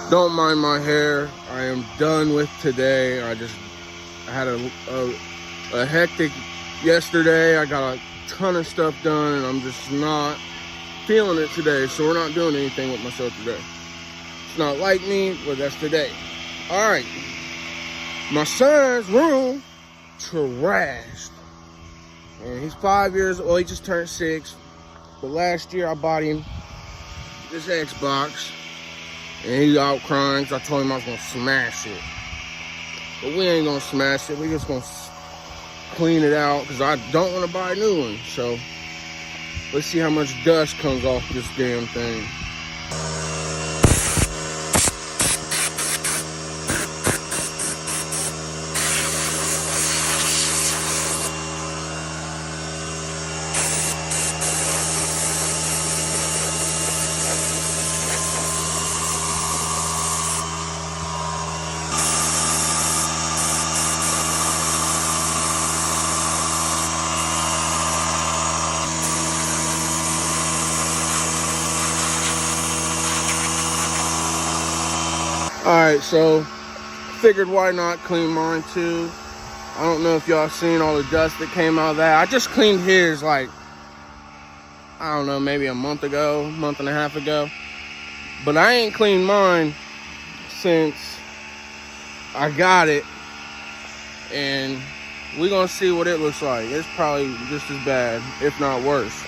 Don't mind my hair. I am done with today. I had a hectic yesterday. I got a ton of stuff done, and I'm just not feeling it today. So we're not doing anything with myself today. It's not like me, but that's today. All right. My son's room trashed. And he's 5 years old. He just turned 6. But last year I bought him this Xbox. And he out crying because I told him I was going to smash it. But we ain't going to smash it. We just going to clean it out because I don't want to buy a new one. So let's see how much dust comes off this damn thing. Alright, so figured why not clean mine too. I don't know if y'all seen all the dust that came out of that. I just cleaned his like, I don't know, maybe a month and a half ago. But I ain't cleaned mine since I got it. And we're gonna see what it looks like. It's probably just as bad, if not worse.